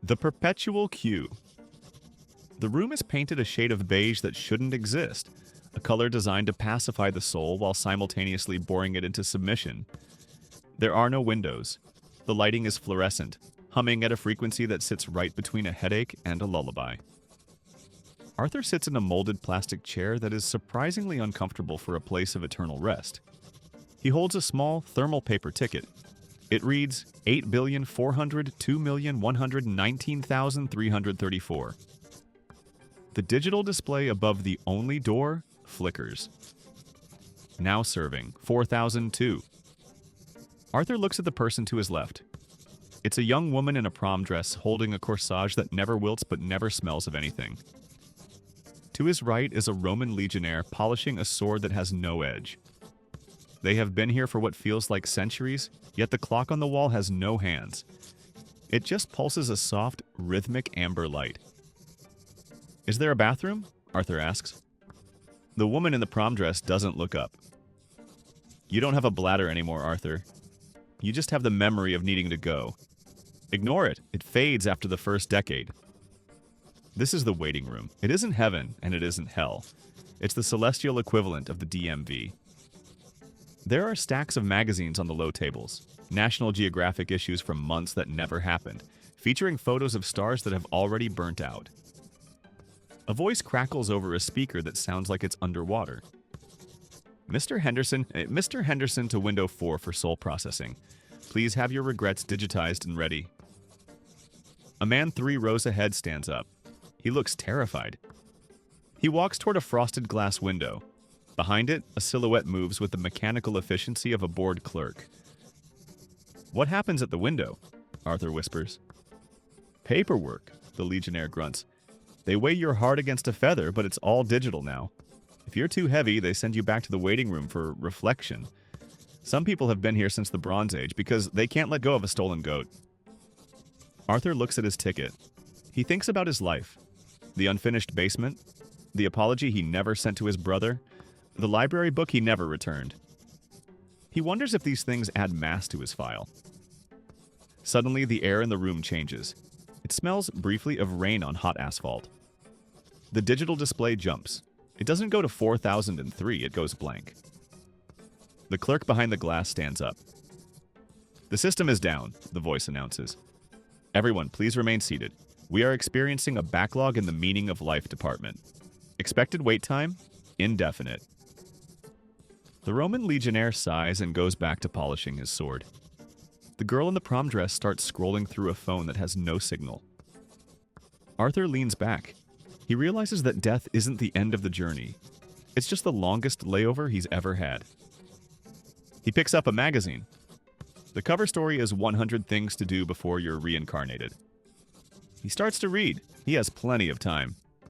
The perpetual queue. The room is painted a shade of beige that shouldn't exist, a color designed to pacify the soul while simultaneously boring it into submission. There are no windows. The lighting is fluorescent, humming at a frequency that sits right between a headache and a lullaby. Arthur sits in a molded plastic chair that is surprisingly uncomfortable for a place of eternal rest. He holds a small thermal paper ticket. It reads 8,402,119,334. The digital display above the only door flickers. Now serving 4,002. Arthur looks at the person to his left. It's a young woman in a prom dress holding a corsage that never wilts but never smells of anything. To his right is a Roman legionnaire polishing a sword that has no edge. They have been here for what feels like centuries, yet the clock on the wall has no hands. It just pulses a soft, rhythmic amber light. "Is there a bathroom?" Arthur asks. The woman in the prom dress doesn't look up. "You don't have a bladder anymore, Arthur. You just have the memory of needing to go. Ignore it. It fades after the first decade." This is the waiting room. It isn't heaven, and it isn't hell. It's the celestial equivalent of the DMV. There are stacks of magazines on the low tables, National Geographic issues from months that never happened, featuring photos of stars that have already burnt out. A voice crackles over a speaker that sounds like it's underwater. Mr. Henderson to window 4 for soul processing. Please have your regrets digitized and ready." A man 3 rows ahead stands up. He looks terrified. He walks toward a frosted glass window. Behind it, a silhouette moves with the mechanical efficiency of a bored clerk. "What happens at the window?" Arthur whispers. "Paperwork," the legionnaire grunts. "They weigh your heart against a feather, but it's all digital now. If you're too heavy, they send you back to the waiting room for reflection. Some people have been here since the Bronze Age because they can't let go of a stolen goat." Arthur looks at his ticket. He thinks about his life. The unfinished basement, the apology he never sent to his brother, the library book he never returned. He wonders if these things add mass to his file. Suddenly, the air in the room changes. It smells briefly of rain on hot asphalt. The digital display jumps. It doesn't go to 4,003, it goes blank. The clerk behind the glass stands up. "The system is down," the voice announces. "Everyone, please remain seated. We are experiencing a backlog in the meaning of life department. Expected wait time? Indefinite." The Roman legionnaire sighs and goes back to polishing his sword. The girl in the prom dress starts scrolling through a phone that has no signal. Arthur leans back. He realizes that death isn't the end of the journey. It's just the longest layover he's ever had. He picks up a magazine. The cover story is 100 Things to Do Before You're Reincarnated. He starts to read. He has plenty of time.